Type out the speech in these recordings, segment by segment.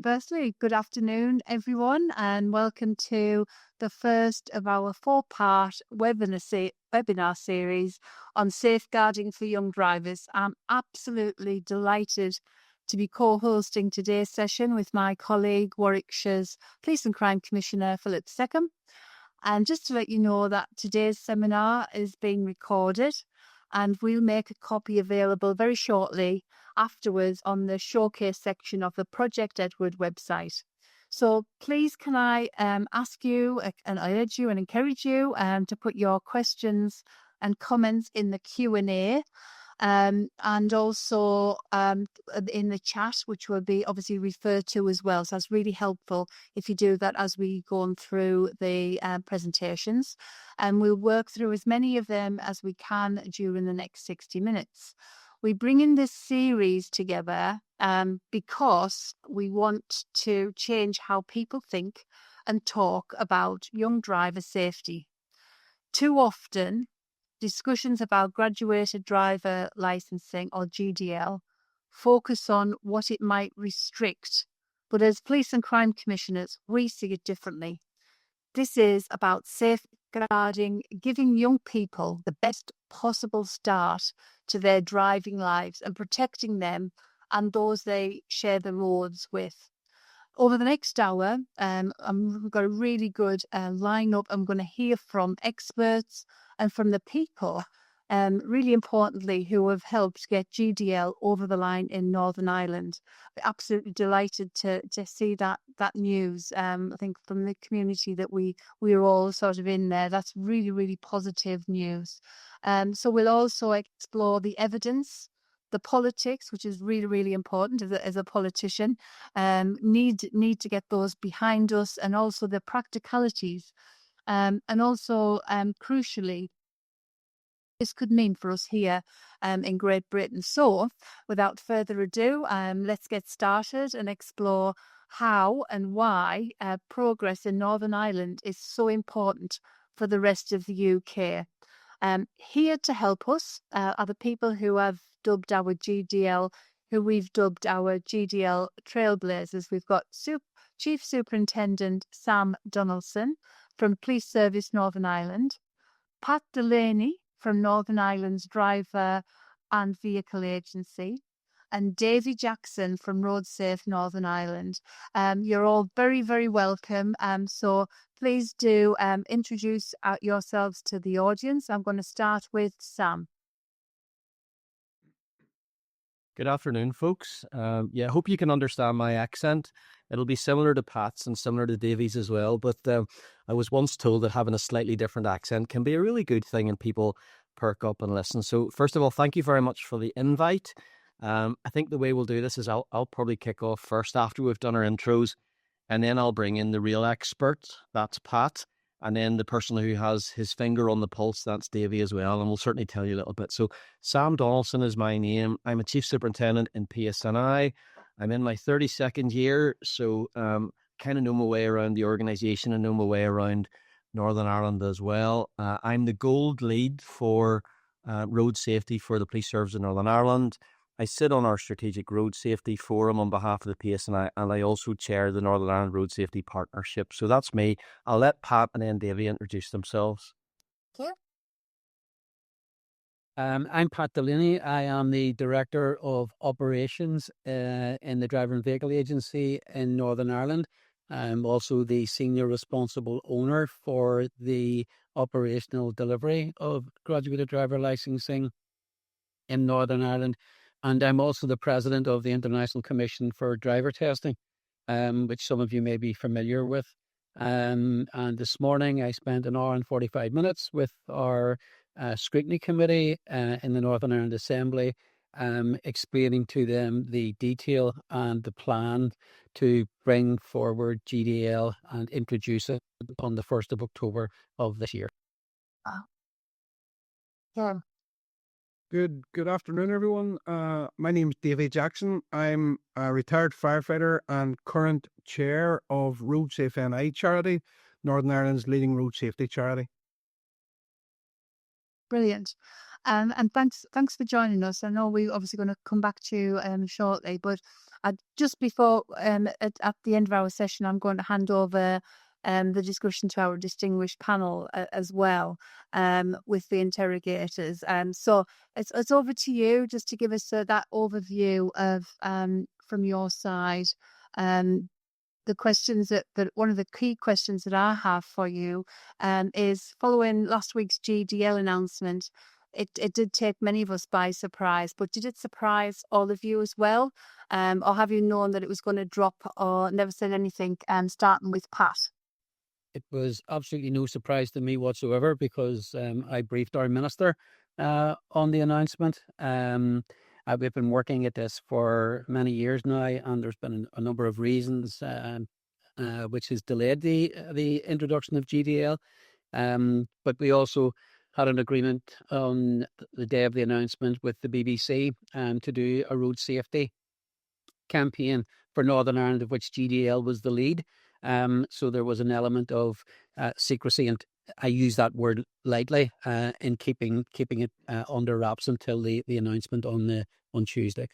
Firstly, good afternoon, everyone, and welcome to the first of our four-part webinar series on safeguarding for young drivers. I'm absolutely delighted to be co-hosting today's session with my colleague, Warwickshire's Police and Crime Commissioner, Philip Seccombe. And just to let you know that today's seminar is being recorded and we'll make a copy available very shortly afterwards on the showcase section of the Project Edward website. So please can I ask you and I urge you and encourage you to put your questions and comments in the Q&A. And also in the chat, which will be obviously referred to as well. So that's really helpful if you do that as we go on through the presentations. And we'll work through as many of them as we can during the next 60 minutes. We bring in this series together because we want to change how people think and talk about young driver safety. Too often, discussions about graduated driver licensing or GDL focus on what it might restrict. But as police and crime commissioners, we see it differently. This is about safeguarding, giving young people the best possible start to their driving lives and protecting them and those they share the roads with. Over the next hour, we've got a really good lineup. I'm going to hear from experts and from the people, really importantly, who have helped get GDL over the line in Northern Ireland. We're absolutely delighted to see that news. I think from the community that we're all sort of in there, that's really, really positive news. So we'll also explore the evidence, the politics, which is really, really important as a politician, need to get those behind us, and also the practicalities, and also crucially, this could mean for us here in Great Britain. So, without further ado, let's get started and explore how and why progress in Northern Ireland is so important for the rest of the UK. Here to help us are the people who have dubbed our GDL, who we've dubbed our GDL trailblazers. We've got Chief Superintendent Sam Donaldson from Police Service Northern Ireland, Pat Delaney from Northern Ireland's Driver and Vehicle Agency, and Davy Jackson from Road Safe Northern Ireland. You're all very, very welcome. So please do introduce yourselves to the audience. I'm going to start with Sam. Good afternoon, folks. I hope you can understand my accent. It'll be similar to Pat's and similar to Davy's as well, but I was once told that having a slightly different accent can be a really good thing and people perk up and listen. So first of all, thank you very much for the invite. I think the way we'll do this is I'll probably kick off first after we've done our intros, and then I'll bring in the real expert, that's Pat. And then the person who has his finger on the pulse, that's Davy as well. And we'll certainly tell you a little bit. So Sam Donaldson is my name. I'm a chief superintendent in PSNI. I'm in my 32nd year. So kind of know my way around the organisation and know my way around Northern Ireland as well. I'm the gold lead for road safety for the Police Service in Northern Ireland. I sit on our Strategic Road Safety Forum on behalf of the PSNI, and I also chair the Northern Ireland Road Safety Partnership. So that's me. I'll let Pat and then Davy introduce themselves. Okay. I'm Pat Delaney. I am the Director of Operations in the Driver and Vehicle Agency in Northern Ireland. I'm also the Senior Responsible Owner for the operational delivery of graduated driver licensing in Northern Ireland. And I'm also the President of the International Commission for Driver Testing, which some of you may be familiar with. And this morning I spent an hour and 45 minutes with our scrutiny committee in the Northern Ireland Assembly, explaining to them the detail and the plan to bring forward GDL and introduce it on the 1st of October of this year. Yeah. Good afternoon, everyone. My name is Davy Jackson. I'm a retired firefighter and current chair of Road Safe NI charity, Northern Ireland's leading road safety charity. Brilliant. And thanks for joining us. I know we're obviously going to come back to you shortly, but just before at the end of our session, I'm going to hand over the discussion to our distinguished panel as well with the interrogators. So it's over to you just to give us that overview of from your side. The questions that one of the key questions that I have for you is following last week's GDL announcement. It did take many of us by surprise, but did it surprise all of you as well? Or have you known that it was going to drop or never said anything, starting with Pat? It was absolutely no surprise to me whatsoever because I briefed our minister on the announcement. We've been working at this for many years now, and there's been a number of reasons which has delayed the introduction of GDL. But we also had an agreement on the day of the announcement with the BBC to do a road safety campaign for Northern Ireland, of which GDL was the lead. So there was an element of secrecy, and I use that word lightly, in keeping it under wraps until the announcement on Tuesday.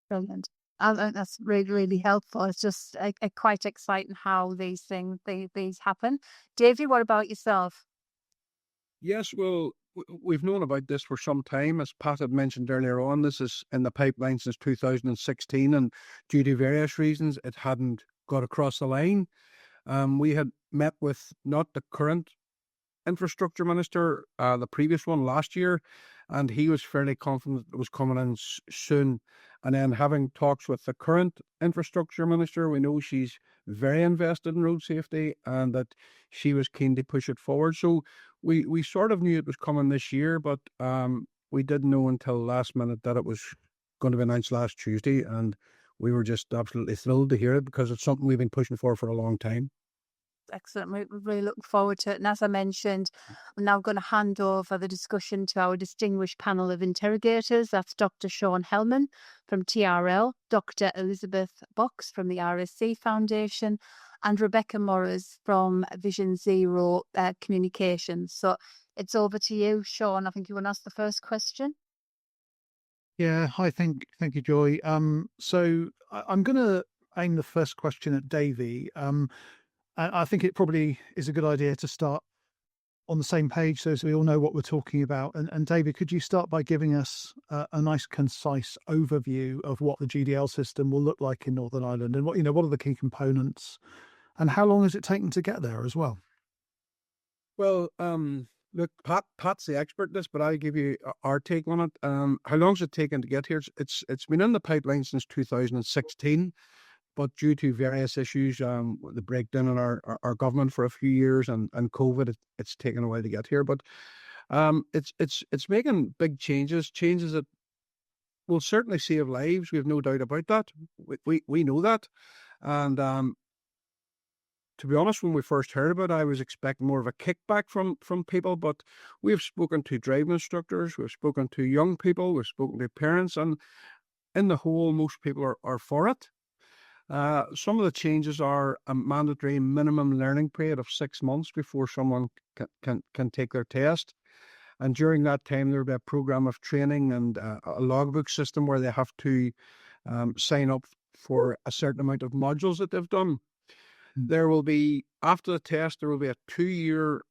Brilliant. I think that's really, really helpful. It's just quite exciting how these things these happen. Davey, what about yourself? Yes, well, we've known about this for some time. As Pat had mentioned earlier on, this is in the pipeline since 2016, and due to various reasons, it hadn't got across the line. We had met with not the current infrastructure minister, the previous one last year, and he was fairly confident it was coming in soon. And then having talks with the current infrastructure minister, we know she's very invested in road safety and that she was keen to push it forward. So we sort of knew it was coming this year, but we didn't know until last minute that it was going to be announced last Tuesday, and we were just absolutely thrilled to hear it because it's something we've been pushing for a long time. Excellent. We're really looking forward to it. And as I mentioned, I'm now going to hand over the discussion to our distinguished panel of interrogators. That's Dr. Sean Hellman from TRL, Dr. Elizabeth Box from the RSC Foundation, and Rebecca Morris from Vision Zero Communications. So it's over to you, Sean. I think you want to ask the first question. Yeah, hi, thank you, Joy. So I'm going to aim the first question at Davey. I think it probably is a good idea to start on the same page so we all know what we're talking about. And David, could you start by giving us a nice, concise overview of what the GDL system will look like in Northern Ireland, and what are the key components, and how long has it taken to get there as well? Well, look, Pat's the expert in this, but I'll give you our take on it. How long has it taken to get here? It's been in the pipeline since 2016. But due to various issues, the breakdown in our government for a few years and COVID, it's taken a while to get here. But it's making big changes that will certainly save lives. We have no doubt about that. We know that. And to be honest, when we first heard about it, I was expecting more of a kickback from people. But we've spoken to driving instructors, we've spoken to young people, we've spoken to parents, and in the whole, most people are for it. Some of the changes are a mandatory minimum learning period of 6 months before someone can take their test. And during that time, there will be a program of training and a logbook system where they have to sign up for a certain amount of modules that they've done. There will be, after the test, there will be a 2-year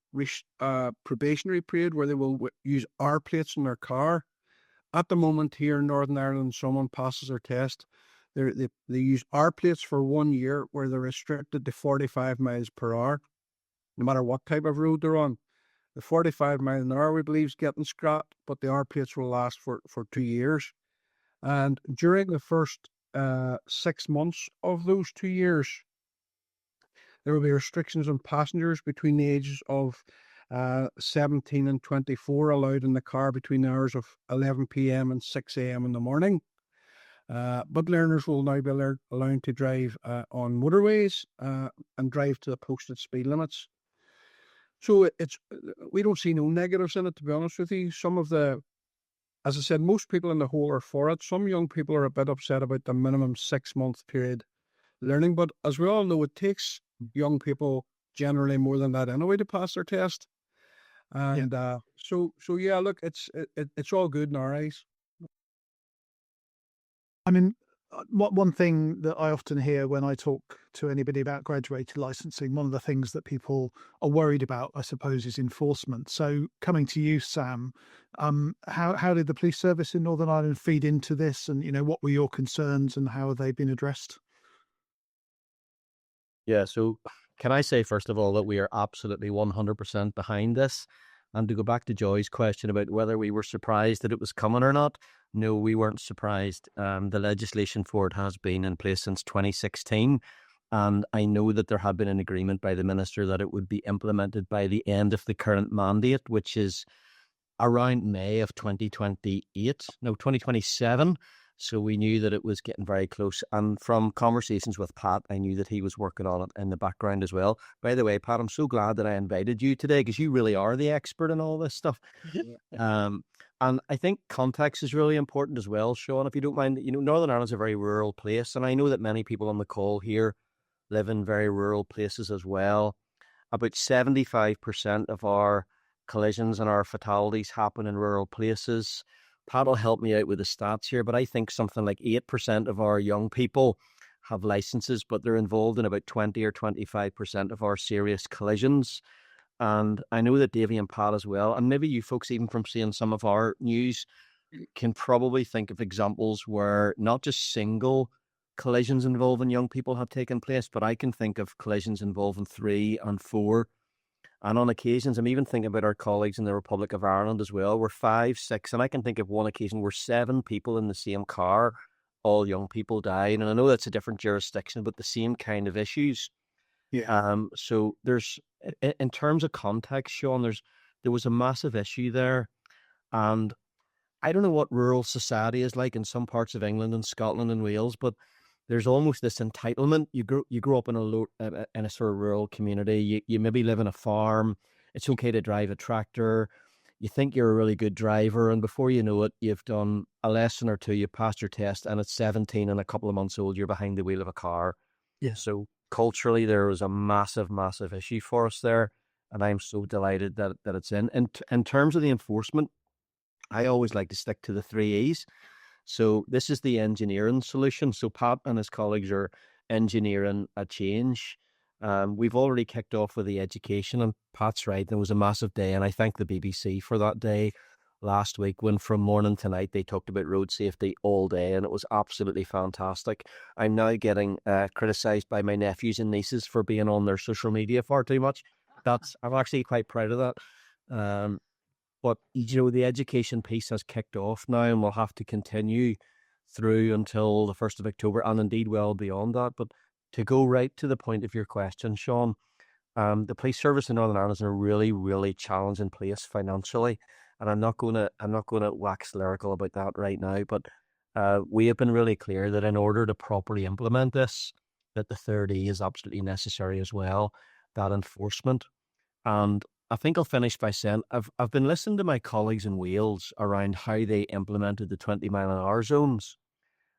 probationary period where they will use R plates in their car. At the moment here in Northern Ireland, someone passes their test. They use R plates for 1 year where they're restricted to 45 miles per hour, no matter what type of road they're on. The 45 miles an hour, we believe, is getting scrapped, but the R plates will last for 2 years. And during the first 6 months of those 2 years, there will be restrictions on passengers between the ages of 17 and 24 allowed in the car between the hours of 11 p.m. and 6 a.m. in the morning. But learners will now be allowed to drive on motorways and drive to the posted speed limits. So we don't see no negatives in it, to be honest with you. As I said, most people in the whole are for it. Some young people are a bit upset about the minimum 6-month period learning, but as we all know, it takes young people generally more than that anyway to pass their test. And so yeah, look, it's all good in our eyes. I mean, one thing that I often hear when I talk to anybody about graduated licensing, one of the things that people are worried about, I suppose, is enforcement. So, coming to you, Sam, how did the police service in Northern Ireland feed into this, and what were your concerns, and how have they been addressed? Yeah, so can I say, first of all, that we are absolutely 100% behind this? And to go back to Joy's question about whether we were surprised that it was coming or not, no, we weren't surprised. The legislation for it has been in place since 2016. And I know that there had been an agreement by the minister that it would be implemented by the end of the current mandate, which is around May of 2028, no, 2027. So we knew that it was getting very close. And from conversations with Pat, I knew that he was working on it in the background as well. By the way, Pat, I'm so glad that I invited you today because you really are the expert in all this stuff. And I think context is really important as well, Sean, if you don't mind. Northern Ireland's a very rural place. And I know that many people on the call here live in very rural places as well. About 75% of our collisions and our fatalities happen in rural places. Pat will help me out with the stats here, but I think something like 8% of our young people have licenses, but they're involved in about 20 or 25% of our serious collisions. And I know that Davy and Pat as well, and maybe you folks, even from seeing some of our news, can probably think of examples where not just single collisions involving young people have taken place, but I can think of collisions involving 3 and 4. And on occasions, I'm even thinking about our colleagues in the Republic of Ireland as well, where 5, 6, and I can think of one occasion where 7 people in the same car, all young people died. And I know that's a different jurisdiction, but the same kind of issues. Yeah. So there's, in terms of context, Sean, there was a massive issue there. And I don't know what rural society is like in some parts of England and Scotland and Wales, but there's almost this entitlement. You grow up in a sort of rural community. You maybe live in a farm. It's okay to drive a tractor. You think you're a really good driver, and before you know it, you've done a lesson or two. You passed your test, and at 17 and a couple of months old, you're behind the wheel of a car. Yeah. So culturally, there was a massive, massive issue for us there, and I'm so delighted that it's in. And in terms of the enforcement, I always like to stick to the 3 E's. So this is the engineering solution. So Pat and his colleagues are engineering a change. We've already kicked off with the education, and Pat's right. There was a massive day, and I thank the BBC for that day last week when from morning to night they talked about road safety all day, and it was absolutely fantastic. I'm now getting criticised by my nephews and nieces for being on their social media far too much. I'm actually quite proud of that. But the education piece has kicked off now, and we'll have to continue through until the 1st of October, and indeed well beyond that. But to go right to the point of your question, Sean, the police service in Northern Ireland is in a really, really challenging place financially, and I'm not going to wax lyrical about that right now. But we have been really clear that in order to properly implement this, that the 30 is absolutely necessary as well, that enforcement. And I think I'll finish by saying I've been listening to my colleagues in Wales around how they implemented the 20-mile-an-hour zones.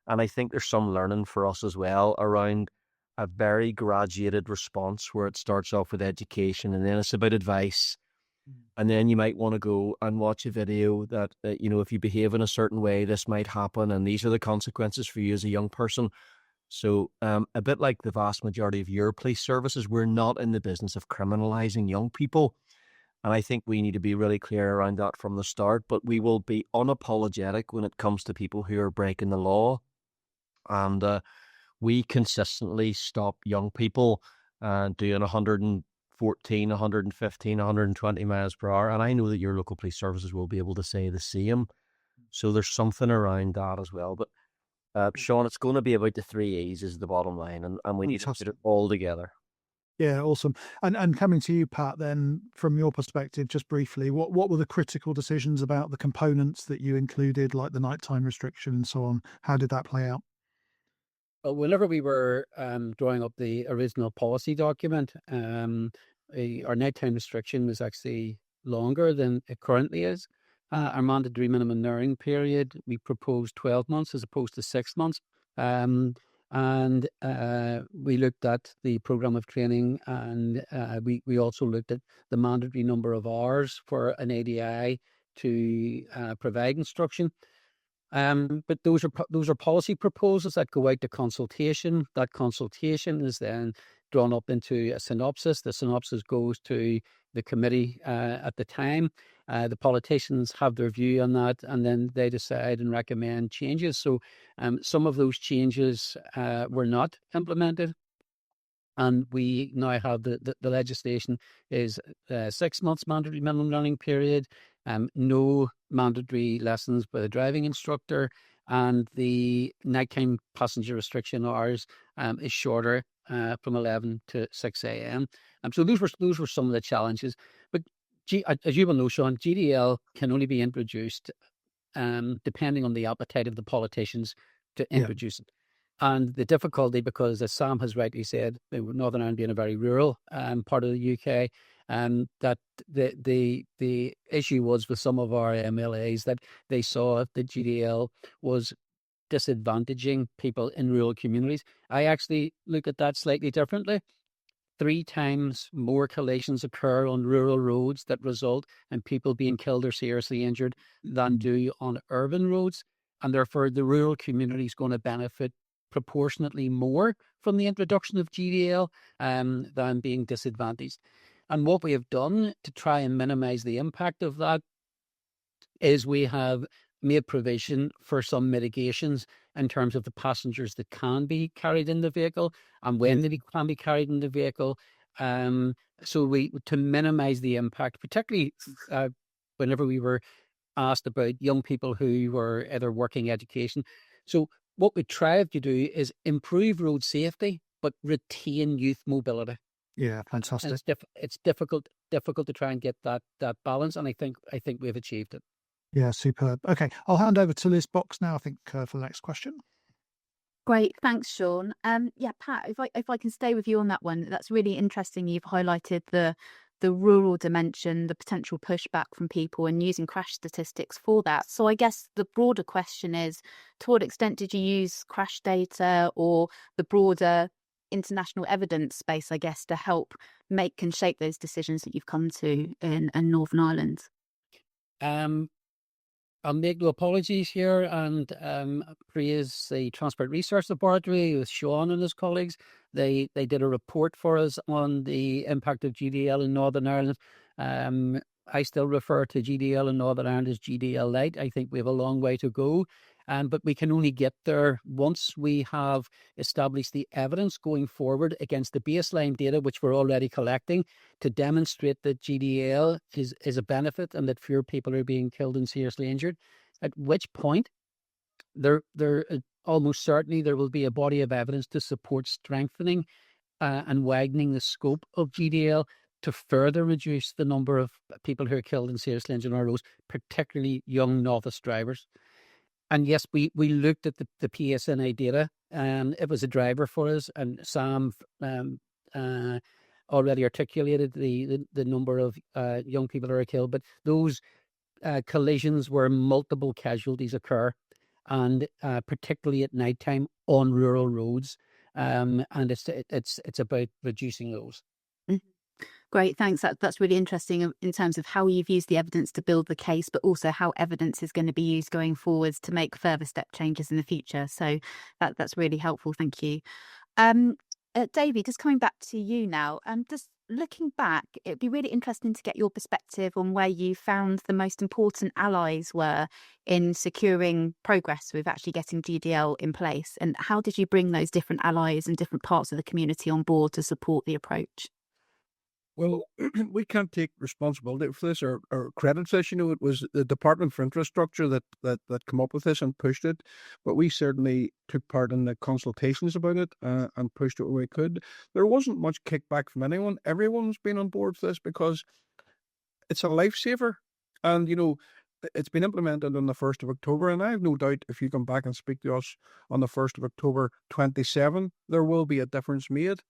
And I think there's some learning for us as well around a very graduated response where it starts off with education and then it's about advice. And then you might want to go and watch a video that, if you behave in a certain way, this might happen. And these are the consequences for you as a young person. So a bit like the vast majority of your police services, we're not in the business of criminalising young people. And I think we need to be really clear around that from the start, but we will be unapologetic when it comes to people who are breaking the law. And we consistently stop young people doing 114, 115, 120 miles per hour. And I know that your local police services will be able to say the same. So there's something around that as well. But Sean, it's going to be about the 3 E's is the bottom line, and we need to put it all together. Yeah, awesome. And coming to you, Pat, then from your perspective, just briefly, what were the critical decisions about the components that you included, like the nighttime restriction and so on? How did that play out? Well, whenever we were drawing up the original policy document, our nighttime restriction was actually longer than it currently is. Our mandatory minimum narrowing period, we proposed 12 months as opposed to 6 months. And we looked at the program of training, and we also looked at the mandatory number of hours for an ADI to provide instruction. But those are policy proposals that go out to consultation. That consultation is then drawn up into a synopsis. The synopsis goes to the committee at the time. The politicians have their view on that, and then they decide and recommend changes. So some of those changes were not implemented. And we now have the legislation is 6 months mandatory minimum learning period, no mandatory lessons by the driving instructor, and the nighttime passenger restriction hours is shorter from 11 to 6 a.m. So those were some of the challenges. But as you will know, Sean, GDL can only be introduced depending on the appetite of the politicians to introduce it. And the difficulty, because as Sam has rightly said, Northern Ireland being a very rural part of the UK, that the issue was with some of our MLAs that they saw the GDL was disadvantaging people in rural communities. I actually look at that slightly differently. 3 times more collisions occur on rural roads that result in people being killed or seriously injured than do on urban roads. And therefore, the rural community is going to benefit proportionately more from the introduction of GDL than being disadvantaged. And what we have done to try and minimize the impact of that is we have made provision for some mitigations in terms of the passengers that can be carried in the vehicle and when they can be carried in the vehicle. So to minimize the impact, particularly whenever we were asked about young people who were either working education. So what we tried to do is improve road safety, but retain youth mobility. Yeah, fantastic. And it's difficult to try and get that balance, and I think we've achieved it. Yeah, superb. Okay, I'll hand over to Liz Box now, I think, for the next question. Great, thanks, Sean. Yeah, Pat, if I can stay with you on that one, that's really interesting. You've highlighted the rural dimension, the potential pushback from people, and using crash statistics for that. So I guess the broader question is, to what extent did you use crash data or the broader international evidence space, I guess, to help make and shape those decisions that you've come to in Northern Ireland? I'll make no apologies here and praise the Transport Research Laboratory with Sean and his colleagues. They did a report for us on the impact of GDL in Northern Ireland. I still refer to GDL in Northern Ireland as GDL Light. I think we have a long way to go, but we can only get there once we have established the evidence going forward against the baseline data, which we're already collecting, to demonstrate that GDL is a benefit and that fewer people are being killed and seriously injured. At which point, there almost certainly there will be a body of evidence to support strengthening and widening the scope of GDL to further reduce the number of people who are killed and seriously injured on our roads, particularly young novice drivers. And yes, we looked at the PSNA data, and it was a driver for us. And Sam already articulated the number of young people that are killed, but those collisions where multiple casualties occur, and particularly at nighttime on rural roads, and it's about reducing those. Great, thanks. That's really interesting in terms of how you've used the evidence to build the case, but also how evidence is going to be used going forwards to make further step changes in the future. So that's really helpful. Thank you. Davey, just coming back to you now, just looking back, it'd be really interesting to get your perspective on where you found the most important allies were in securing progress with actually getting GDL in place, and how did you bring those different allies and different parts of the community on board to support the approach? Well, we can't take responsibility for this or credit this. It was the Department for Infrastructure that came up with this and pushed it. But we certainly took part in the consultations about it and pushed it where we could. There wasn't much kickback from anyone. Everyone's been on board for this because it's a lifesaver. And, it's been implemented on the 1st of October. And I have no doubt if you come back and speak to us on the 1st of October 27, there will be a difference made.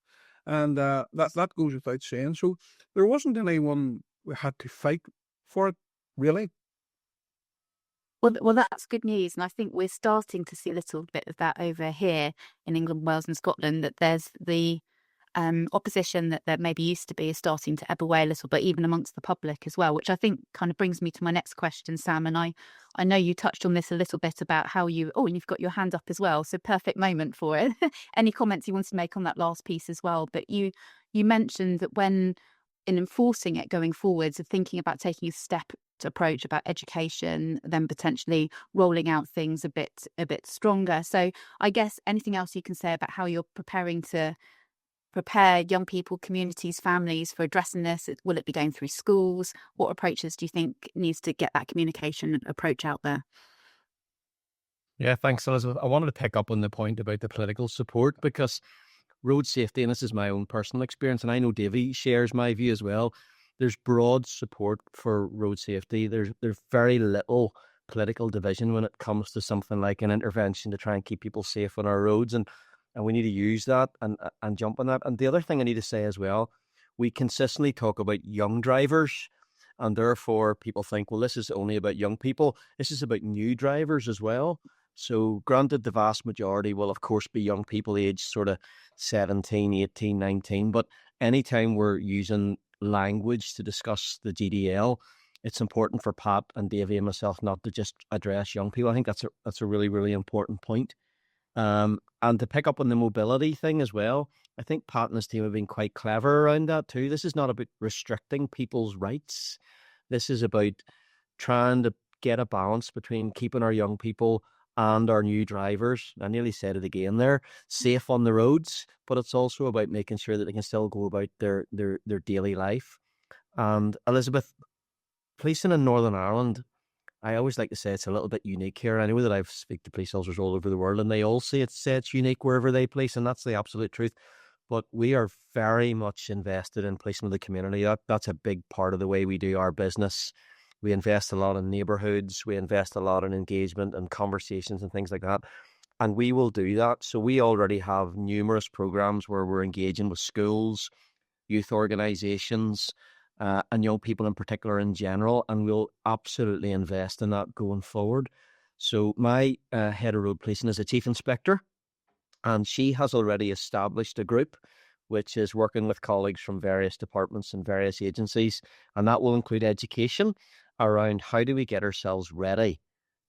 And that goes without saying. So there wasn't anyone we had to fight for it, really. Well, that's good news, and I think we're starting to see a little bit of that over here in England, Wales, and Scotland. That there's the opposition that there maybe used to be is starting to ebb away a little, but even amongst the public as well, which I think kind of brings me to my next question, Sam. And I know you touched on this a little bit about how you, and you've got your hand up as well, so perfect moment for it. Any comments you wanted to make on that last piece as well? But you mentioned that when in enforcing it going forwards, of thinking about taking a step approach about education, then potentially rolling out things a bit stronger. So I guess anything else you can say about how you're preparing to prepare young people, communities, families for addressing this? Will it be going through schools? What approaches do you think needs to get that communication approach out there? Yeah, thanks, Elizabeth. I wanted to pick up on the point about the political support, because road safety, and this is my own personal experience, and I know Davy shares my view as well, there's broad support for road safety. There's very little political division when it comes to something like an intervention to try and keep people safe on our roads, and we need to use that and jump on that. And the other thing I need to say as well, we consistently talk about young drivers, and therefore people think, well, this is only about young people. This is about new drivers as well. So granted, the vast majority will, of course, be young people aged sort of 17, 18, 19. But anytime we're using language to discuss the GDL, it's important for Pat and Davey and myself not to just address young people. I think that's a really, really important point. And to pick up on the mobility thing as well, I think Pat and his team have been quite clever around that too. This is not about restricting people's rights. This is about trying to get a balance between keeping our young people and our new drivers, I nearly said it again there, safe on the roads, but it's also about making sure that they can still go about their daily life. And Elizabeth, policing in Northern Ireland, I always like to say it's a little bit unique here. I know that I've speak to police officers all over the world, and they all say it's unique wherever they police, and that's the absolute truth. But we are very much invested in policing with the community. That's a big part of the way we do our business. We invest a lot in neighbourhoods. We invest a lot in engagement and conversations and things like that. And we will do that. So we already have numerous programs where we're engaging with schools, youth organisations, and young people in particular in general. And we'll absolutely invest in that going forward. So my head of road policing is a chief inspector, and she has already established a group which is working with colleagues from various departments and various agencies. And that will include education around how do we get ourselves ready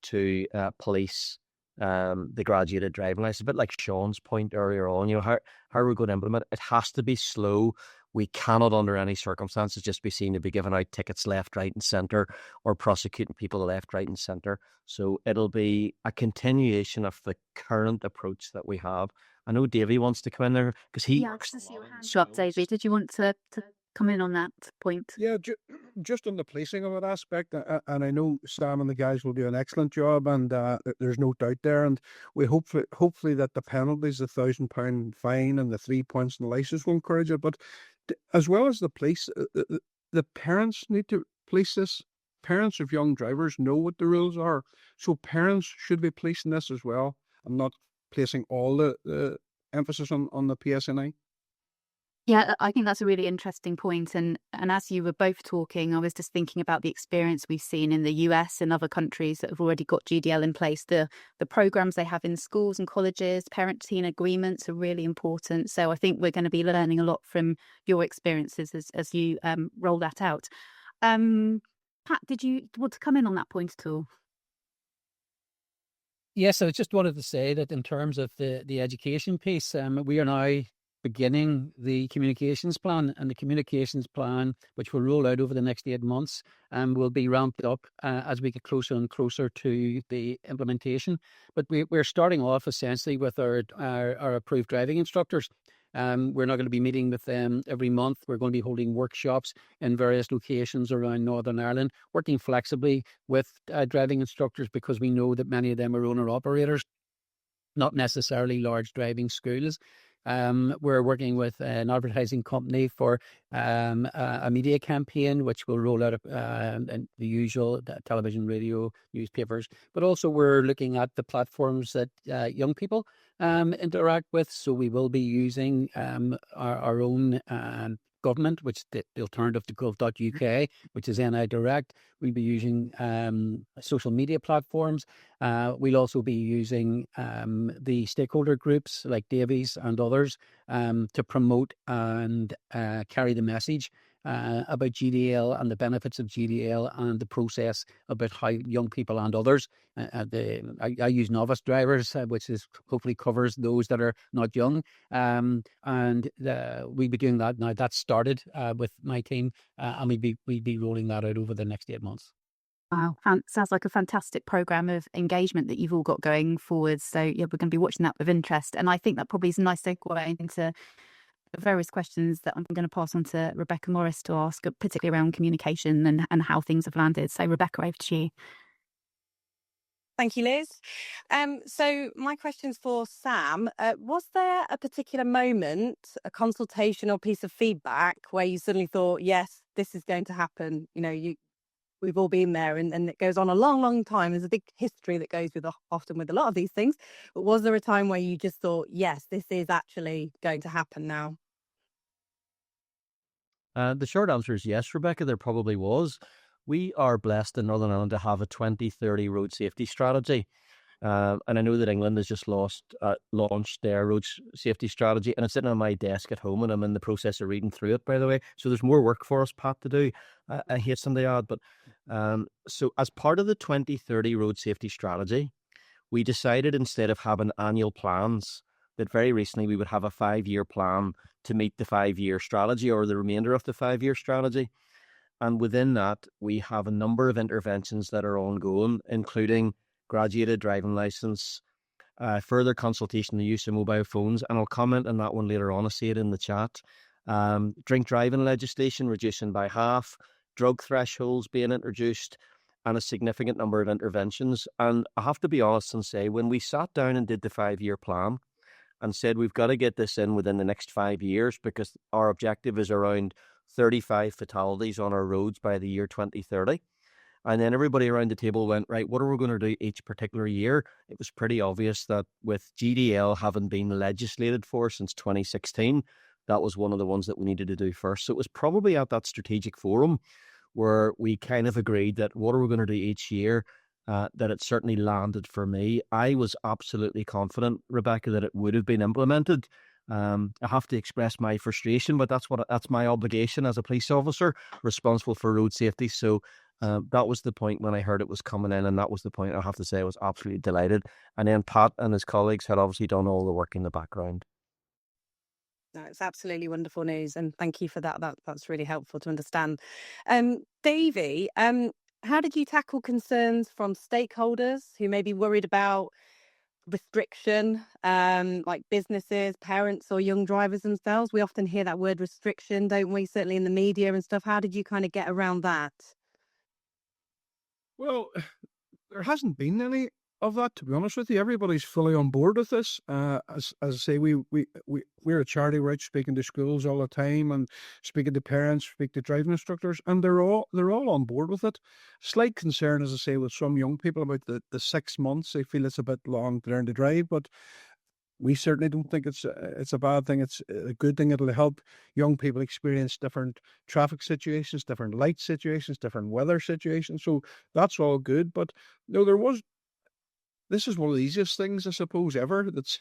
to police the graduated driving license. A bit like Sean's point earlier on, how are we going to implement it? It has to be slow. We cannot under any circumstances just be seen to be giving out tickets left, right and centre, or prosecuting people left, right and centre. So it'll be a continuation of the current approach that we have. I know Davey wants to come in there because he works a lot in Shop, schools. Davey, did you want to come in on that point? Yeah, just on the policing of that aspect, and I know Sam and the guys will do an excellent job, and there's no doubt there. And we hopefully that the penalties, the £1,000 fine and the 3 points in the licence will encourage it. But as well as the police, the parents need to police this. Parents of young drivers know what the rules are, so parents should be policing this as well, and not placing all the emphasis on the PSNI. Yeah, I think that's a really interesting point. And as you were both talking, I was just thinking about the experience we've seen in the US and other countries that have already got GDL in place. The programs they have in schools and colleges, parent-teen agreements are really important. So I think we're going to be learning a lot from your experiences as you roll that out. Pat, did you want to come in on that point at all? Yes, I just wanted to say that in terms of the education piece, we are now beginning the communications plan, and the communications plan, which will roll out over the next 8 months, will be ramped up as we get closer and closer to the implementation. But we're starting off essentially with our approved driving instructors. We're not going to be meeting with them every month. We're going to be holding workshops in various locations around Northern Ireland, working flexibly with driving instructors, because we know that many of them are owner-operators, not necessarily large driving schools. We're working with an advertising company for a media campaign, which will roll out the usual television, radio, newspapers. But also we're looking at the platforms that young people interact with. So we will be using our own Government, which the alternative to gov.uk, which is NI Direct. We'll be using social media platforms. We'll also be using the stakeholder groups like Davies and others to promote and carry the message about GDL and the benefits of GDL and the process about how young people and others. I use novice drivers, which is hopefully covers those that are not young. And we'll be doing that now. That started with my team, and we'll be rolling that out over the next 8 months. Wow, sounds like a fantastic program of engagement that you've all got going forward. So yeah, we're going to be watching that with interest. And I think that probably is a nice segue into various questions that I'm going to pass on to Rebecca Morris to ask, particularly around communication and how things have landed. So Rebecca, over to you. Thank you, Liz. So my question's for Sam. Was there a particular moment, a consultation or piece of feedback where you suddenly thought, yes, this is going to happen? You know, we've all been there, and it goes on a long, long time. There's a big history that goes with often with a lot of these things. But was there a time where you just thought, yes, this is actually going to happen now? The short answer is yes, Rebecca, there probably was. We are blessed in Northern Ireland to have a 2030 road safety strategy. And I know that England has just launched their road safety strategy, and it's sitting on my desk at home, and I'm in the process of reading through it, by the way. So there's more work for us, Pat, to do. I hasten to add. But so as part of the 2030 road safety strategy, we decided instead of having annual plans, that very recently we would have a 5-year plan to meet the 5-year strategy or the remainder of the 5-year strategy. And within that, we have a number of interventions that are ongoing, including graduated driving licence, further consultation on the use of mobile phones, and I'll comment on that one later on. I see it in the chat. Drink driving legislation reducing by half, drug thresholds being introduced, and a significant number of interventions. And I have to be honest and say, when we sat down and did the 5-year plan and said we've got to get this in within the next 5 years because our objective is around 35 fatalities on our roads by the year 2030. And then everybody around the table went, right, what are we going to do each particular year? It was pretty obvious that with GDL having been legislated for since 2016, that was one of the ones that we needed to do first. So it was probably at that strategic forum where we kind of agreed that what are we going to do each year, that it certainly landed for me. I was absolutely confident, Rebecca, that it would have been implemented. I have to express my frustration, but that's my obligation as a police officer responsible for road safety. So that was the point when I heard it was coming in, and that was the point I have to say I was absolutely delighted. And then Pat and his colleagues had obviously done all the work in the background. No, it's absolutely wonderful news, and thank you for that. That's really helpful to understand. Davey, how did you tackle concerns from stakeholders who may be worried about restriction, like businesses, parents, or young drivers themselves? We often hear that word restriction, don't we? Certainly in the media and stuff. How did you kind of get around that? Well, there hasn't been any of that, to be honest with you. Everybody's fully on board with this. As I say, we're a charity. We're out speaking to schools all the time and speaking to parents, speak to driving instructors, and they're all on board with it. Slight concern, as I say, with some young people about the 6 months. They feel it's a bit long to learn to drive, but we certainly don't think it's a bad thing. It's a good thing. It'll help young people experience different traffic situations, different light situations, different weather situations. So that's all good. But no, this is one of the easiest things, I suppose, ever that's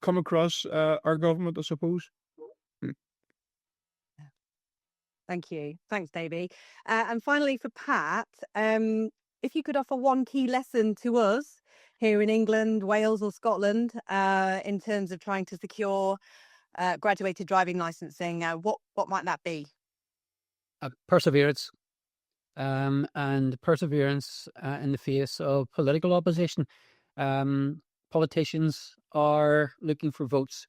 come across our government, I suppose. Thank you. Thanks, Davey. And finally, for Pat, if you could offer one key lesson to us here in England, Wales, or Scotland in terms of trying to secure graduated driving licensing, what might that be? Perseverance. And perseverance in the face of political opposition. Politicians are looking for votes.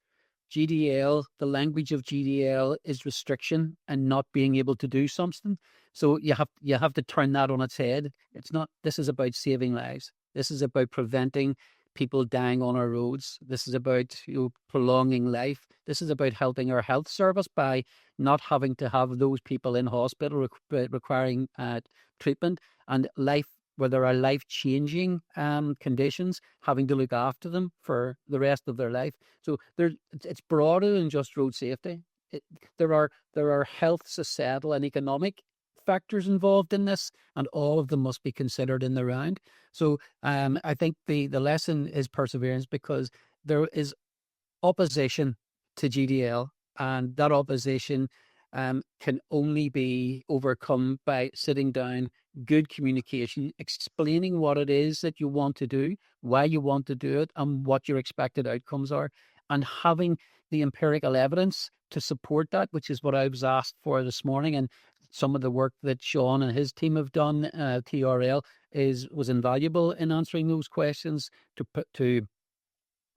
GDL, the language of GDL is restriction and not being able to do something. So you have to turn that on its head. It's not. This is about saving lives. This is about preventing people dying on our roads. This is about prolonging life. This is about helping our health service by not having to have those people in hospital requiring treatment and life, where there are life-changing conditions, having to look after them for the rest of their life. So it's broader than just road safety. there are health, societal, and economic factors involved in this, and all of them must be considered in the round. So I think the lesson is perseverance, because there is opposition to GDL, and that opposition can only be overcome by sitting down, good communication, explaining what it is that you want to do, why you want to do it, and what your expected outcomes are, and having the empirical evidence to support that, which is what I was asked for this morning. And some of the work that Sean and his team have done, TRL, was invaluable in answering those questions, to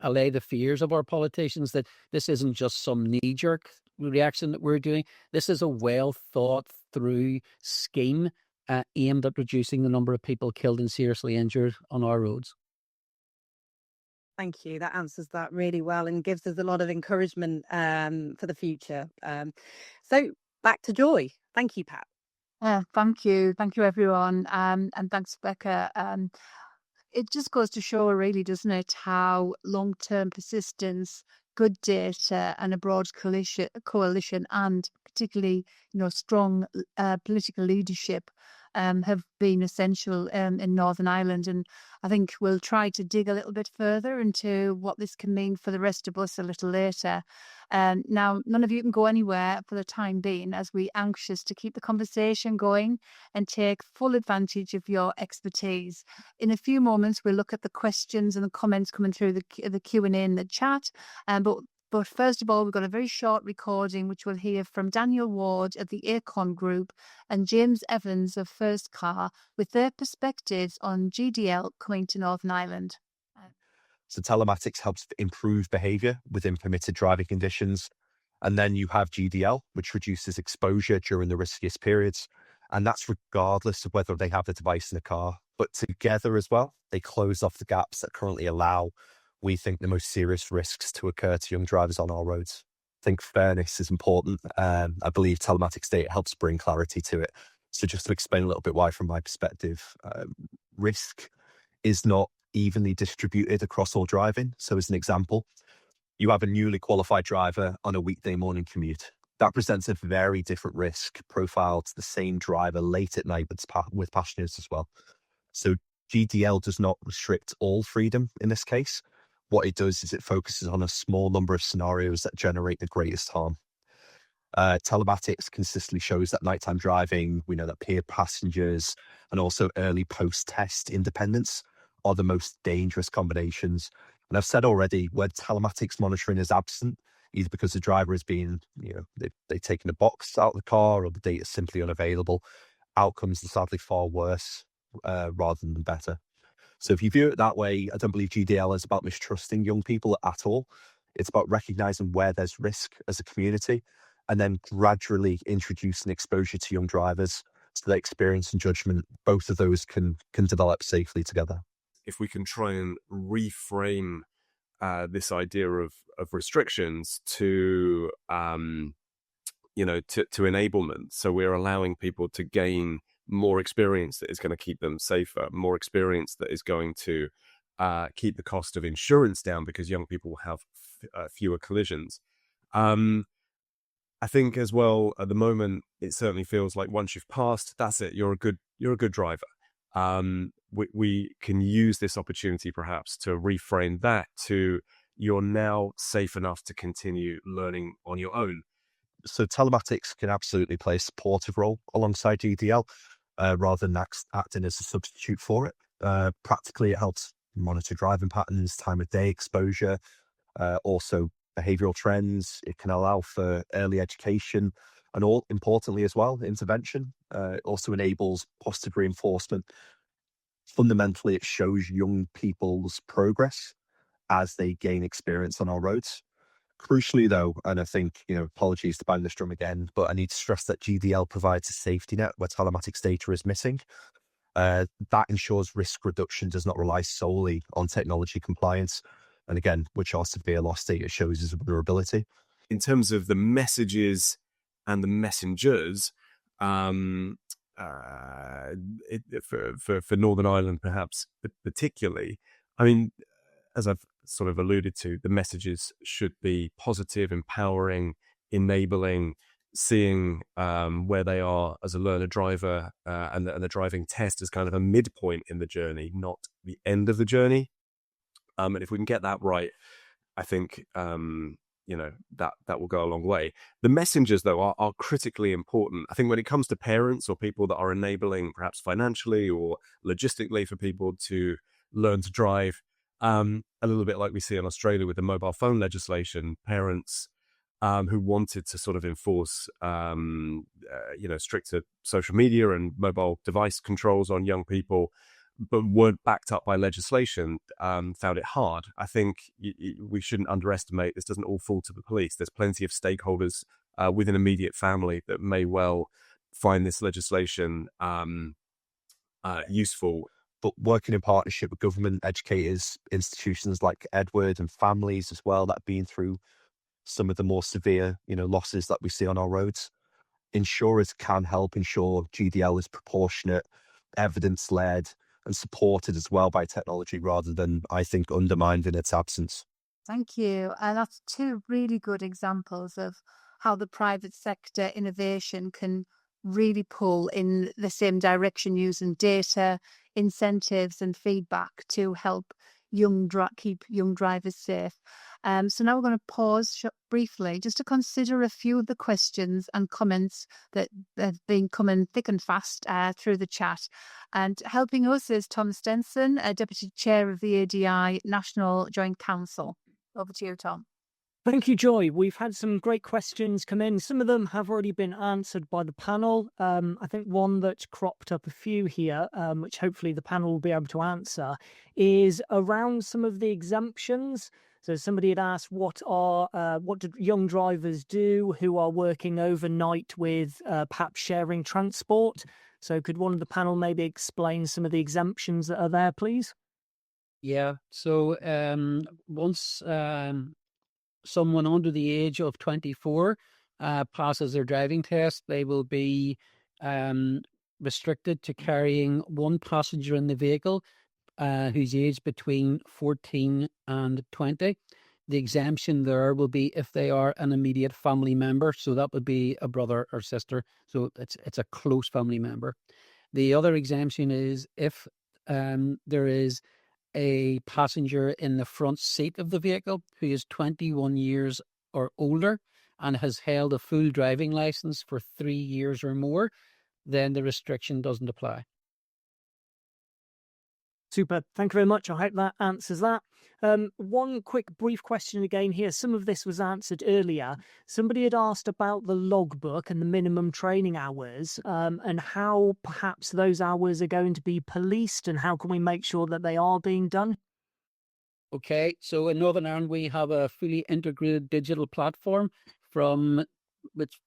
allay the fears of our politicians that this isn't just some knee-jerk reaction that we're doing. This is a well-thought-through scheme aimed at reducing the number of people killed and seriously injured on our roads. Thank you. That answers that really well and gives us a lot of encouragement for the future. So back to Joy. Thank you, Pat. Thank you, everyone, and thanks, Becca. It just goes to show, really, doesn't it, how long-term persistence, good data, and a broad coalition, and particularly, strong political leadership have been essential in Northern Ireland. And I think we'll try to dig a little bit further into what this can mean for the rest of us a little later. Now, none of you can go anywhere for the time being, as we're anxious to keep the conversation going and take full advantage of your expertise. In a few moments, we'll look at the questions and the comments coming through the Q&A in the chat. But first of all, we've got a very short recording, which we'll hear from Daniel Ward of the Acorn Group and James Evans of First Car, with their perspectives on GDL coming to Northern Ireland. So telematics helps improve behaviour within permitted driving conditions. And then you have GDL, which reduces exposure during the riskiest periods. And that's regardless of whether they have the device in the car. But together as well, they close off the gaps that currently allow, we think, the most serious risks to occur to young drivers on our roads. I think fairness is important. I believe telematics data helps bring clarity to it. So just to explain a little bit why, from my perspective, risk is not evenly distributed across all driving. So as an example, you have a newly qualified driver on a weekday morning commute. That presents a very different risk profile to the same driver late at night with passengers as well. So GDL does not restrict all freedom in this case. What it does is it focuses on a small number of scenarios that generate the greatest harm. Telematics consistently shows that nighttime driving, we know that peer passengers, and also early post-test independence are the most dangerous combinations. And I've said already, where telematics monitoring is absent, either because the driver is being, they've taken a box out of the car, or the data is simply unavailable, outcomes are sadly far worse rather than better. So if you view it that way, I don't believe GDL is about mistrusting young people at all. It's about recognizing where there's risk as a community, and then gradually introducing exposure to young drivers so that experience and judgment, both of those can develop safely together. If we can try and reframe this idea of restrictions to enablement, so we're allowing people to gain more experience that is going to keep them safer, more experience that is going to keep the cost of insurance down because young people will have fewer collisions. I think as well, at the moment, it certainly feels like once you've passed, that's it. You're a good driver. We can use this opportunity perhaps to reframe that to you're now safe enough to continue learning on your own. So telematics can absolutely play a supportive role alongside GDL rather than acting as a substitute for it. Practically, it helps monitor driving patterns, time of day exposure, also behavioural trends. It can allow for early education and, all importantly as well, intervention. It also enables positive reinforcement. Fundamentally, it shows young people's progress as they gain experience on our roads. Crucially, though, and I think, apologies to bang this drum again, but I need to stress that GDL provides a safety net where telematics data is missing. That ensures risk reduction does not rely solely on technology compliance. And again, which our severe loss data shows is a vulnerability. In terms of the messages and the messengers, for Northern Ireland perhaps particularly, I mean, as I've sort of alluded to, the messages should be positive, empowering, enabling, seeing where they are as a learner driver, and the driving test as kind of a midpoint in the journey, not the end of the journey. And if we can get that right, I think that will go a long way. The messengers, though, are critically important. I think when it comes to parents or people that are enabling, perhaps financially or logistically, for people to learn to drive, a little bit like we see in Australia with the mobile phone legislation, parents who wanted to sort of enforce, stricter social media and mobile device controls on young people, but weren't backed up by legislation, found it hard. I think we shouldn't underestimate, this doesn't all fall to the police. There's plenty of stakeholders within immediate family that may well find this legislation useful. But working in partnership with government, educators, institutions like Edward, and families as well that have been through some of the more severe, losses that we see on our roads, insurers can help ensure GDL is proportionate, evidence-led, and supported as well by technology, rather than, I think, undermined in its absence. Thank you. And that's two really good examples of how the private sector innovation can really pull in the same direction, using data, incentives, and feedback to help keep young drivers safe. So now we're going to pause briefly just to consider a few of the questions and comments that have been coming thick and fast through the chat. And helping us is Tom Stenson, Deputy Chair of the ADI National Joint Council. Over to you, Tom. Thank you, Joy. We've had some great questions come in. Some of them have already been answered by the panel. I think one that's cropped up a few here, which hopefully the panel will be able to answer, is around some of the exemptions. So somebody had asked, what do young drivers do who are working overnight with perhaps sharing transport? So could one of the panel maybe explain some of the exemptions that are there, please? Yeah. So once someone under the age of 24 passes their driving test, they will be restricted to carrying one passenger in the vehicle who's aged between 14 and 20. The exemption there will be if they are an immediate family member. So that would be a brother or sister. So it's a close family member. The other exemption is if there is a passenger in the front seat of the vehicle who is 21 years or older and has held a full driving license for 3 years or more, then the restriction doesn't apply. Super. Thank you very much. I hope that answers that. One quick brief question again here. Some of this was answered earlier. Somebody had asked about the logbook and the minimum training hours, and how perhaps those hours are going to be policed, and how can we make sure that they are being done? Okay, so in Northern Ireland, we have a fully integrated digital platform which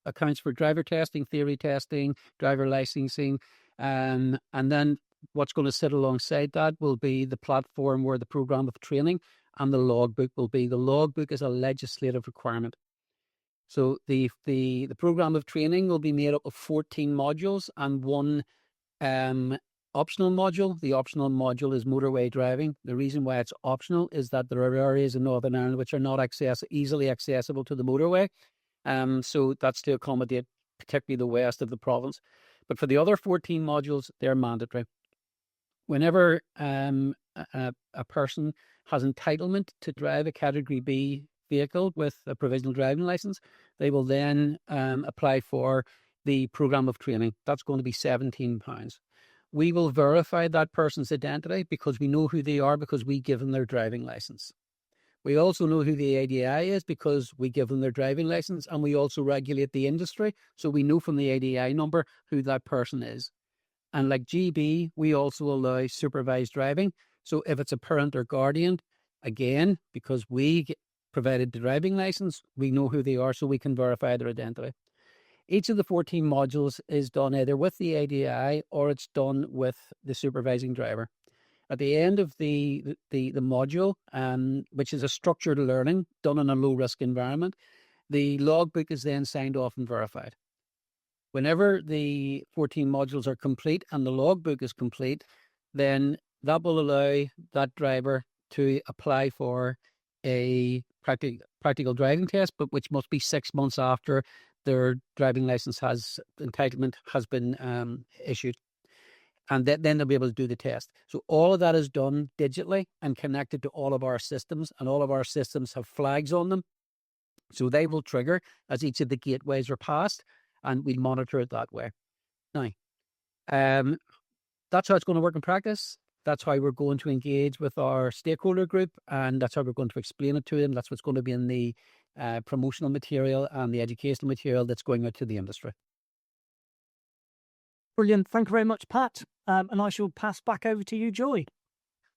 accounts for driver testing, theory testing, driver licensing, and then what's going to sit alongside that will be the platform where the program of training and the logbook will be. The logbook is a legislative requirement. So the program of training will be made up of 14 modules and one optional module. The optional module is motorway driving. The reason why it's optional is that there are areas in Northern Ireland which are not easily accessible to the motorway. So that's to accommodate particularly the west of the province. But for the other 14 modules, they're mandatory. Whenever a person has entitlement to drive a Category B vehicle with a provisional driving license, they will then apply for the program of training. That's going to be £17. We will verify that person's identity because we know who they are because we give them their driving license. We also know who the ADI is because we give them their driving license, and we also regulate the industry. So we know from the ADI number who that person is. And like GB, we also allow supervised driving. So if it's a parent or guardian, again, because we provided the driving license, we know who they are, so we can verify their identity. Each of the 14 modules is done either with the ADI or it's done with the supervising driver. At the end of the module, which is a structured learning done in a low-risk environment, the logbook is then signed off and verified. Whenever the 14 modules are complete and the logbook is complete, then that will allow that driver to apply for a practical driving test, but which must be 6 months after their driving license entitlement has been issued. And then they'll be able to do the test. So all of that is done digitally and connected to all of our systems, and all of our systems have flags on them. So they will trigger as each of the gateways are passed, and we monitor it that way. Now, that's how it's going to work in practice. That's how we're going to engage with our stakeholder group, and that's how we're going to explain it to them. That's what's going to be in the promotional material and the educational material that's going out to the industry. Brilliant. Thank you very much, Pat. And I shall pass back over to you, Joy.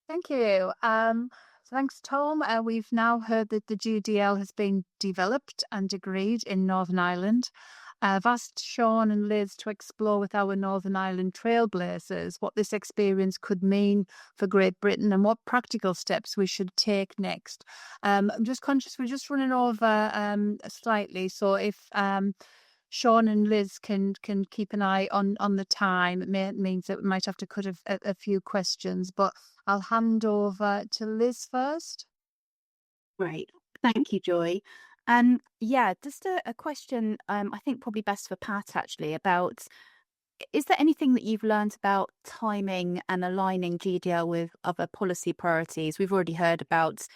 Thank you. Thanks, Tom. We've now heard that the GDL has been developed and agreed in Northern Ireland. I've asked Sean and Liz to explore with our Northern Ireland trailblazers what this experience could mean for Great Britain and what practical steps we should take next. I'm just conscious we're just running over slightly, so if Sean and Liz can keep an eye on the time, it means that we might have to cut a few questions, but I'll hand over to Liz first. Great. Thank you, Joy. Just a question, I think probably best for Pat, actually, about, is there anything that you've learned about timing and aligning GDL with other policy priorities? We've already heard about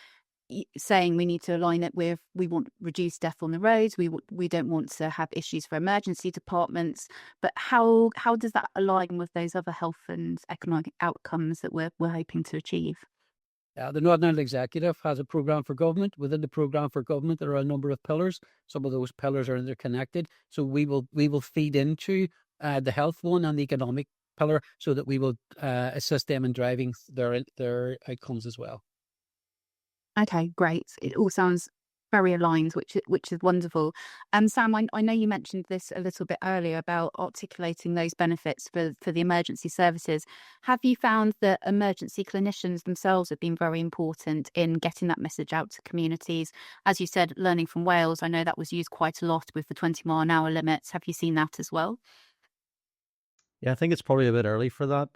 saying we need to align it with, we want reduced death on the roads, we don't want to have issues for emergency departments, but how does that align with those other health and economic outcomes that we're hoping to achieve? The Northern Ireland Executive has a programme for government. Within the programme for government, there are a number of pillars. Some of those pillars are interconnected. So we will feed into the health one and the economic pillar, so that we will assist them in driving their outcomes as well. Okay, great. It all sounds very aligned, which is wonderful. Sam, I know you mentioned this a little bit earlier about articulating those benefits for the emergency services. Have you found that emergency clinicians themselves have been very important in getting that message out to communities? As you said, learning from Wales, I know that was used quite a lot with the 20-mile-an-hour limits. Have you seen that as well? Yeah, I think it's probably a bit early for that,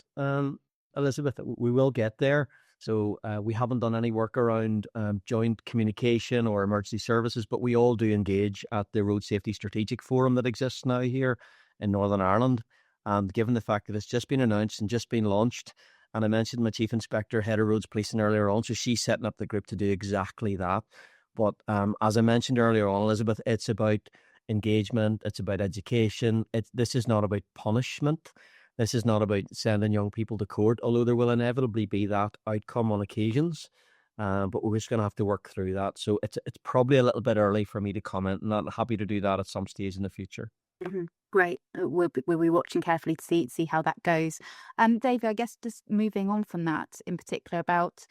Elizabeth. We will get there. So we haven't done any work around joint communication or emergency services, but we all do engage at the Road Safety Strategic Forum that exists now here in Northern Ireland. And given the fact that it's just been announced and just been launched, and I mentioned my Chief Inspector, Head of Roads Policing earlier on, so she's setting up the group to do exactly that. But as I mentioned earlier on, Elizabeth, it's about engagement, it's about education. This is not about punishment. This is not about sending young people to court, although there will inevitably be that outcome on occasions. But we're just going to have to work through that. So it's probably a little bit early for me to comment, and I'm happy to do that at some stage in the future. Mm-hmm. Great. We'll be watching carefully to see how that goes. David, I guess just moving on from that in particular about,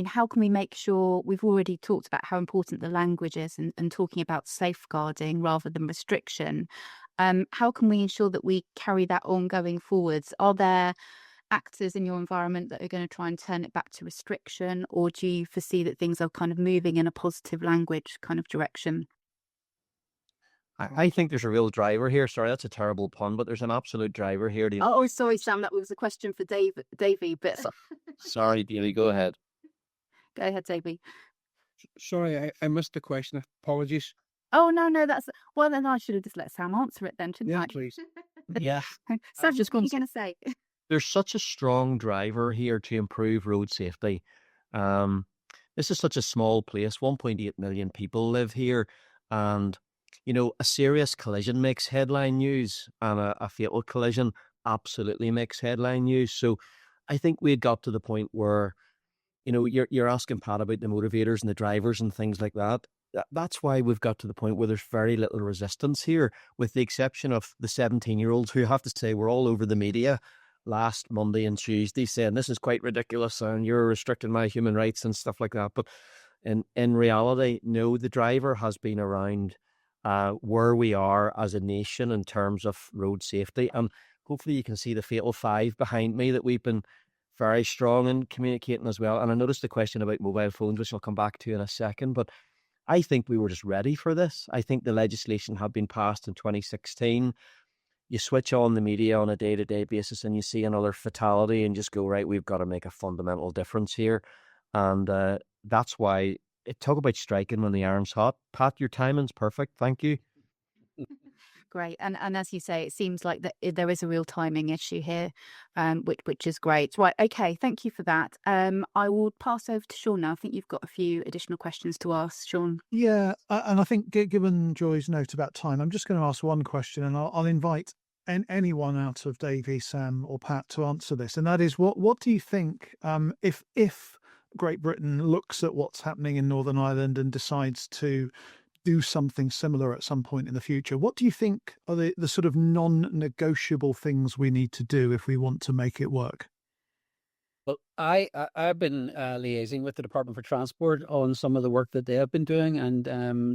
how can we make sure, we've already talked about how important the language is and talking about safeguarding rather than restriction. How can we ensure that we carry that on going forwards? Are there actors in your environment that are going to try and turn it back to restriction, or do you foresee that things are kind of moving in a positive language kind of direction? I think there's a real driver here. Sorry, that's a terrible pun, but there's an absolute driver here. Oh, sorry, Sam, that was a question for Davey, but Sorry, Davey, go ahead. Go ahead, Davey. Sorry, I missed the question. Apologies. Oh, no, well, then I should have just let Sam answer it then, shouldn't I? Yeah, please. Yeah. Sam, what are you going to say? There's such a strong driver here to improve road safety. This is such a small place. 1.8 million people live here. And, a serious collision makes headline news, and a fatal collision absolutely makes headline news. So I think we had got to the point where, you're asking Pat about the motivators and the drivers and things like that. That's why we've got to the point where there's very little resistance here, with the exception of the 17-year-olds who, have to say, were all over the media last Monday and Tuesday saying this is quite ridiculous and you're restricting my human rights and stuff like that. But in reality, no, the driver has been around where we are as a nation in terms of road safety. And hopefully you can see the fatal 5 behind me, that we've been very strong in communicating as well. And I noticed the question about mobile phones, which I'll come back to in a second, but I think we were just ready for this. I think the legislation had been passed in 2016. You switch on the media on a day-to-day basis and you see another fatality and just go, right, we've got to make a fundamental difference here. And that's why talk about striking when the iron's hot. Pat, your timing's perfect. Thank you. Great, and as you say, it seems like that there is a real timing issue here, which is great. Right, okay, thank you for that. I will pass over to Sean now. I think you've got a few additional questions to ask, Sean. Yeah, and I think given Joy's note about time, I'm just going to ask one question, and I'll invite anyone out of Davey, Sam, or Pat to answer this, and that is, what do you think if Great Britain looks at what's happening in Northern Ireland and decides to do something similar at some point in the future? What do you think are the sort of non-negotiable things we need to do if we want to make it work? Well, I've been liaising with the Department for Transport on some of the work that they have been doing, and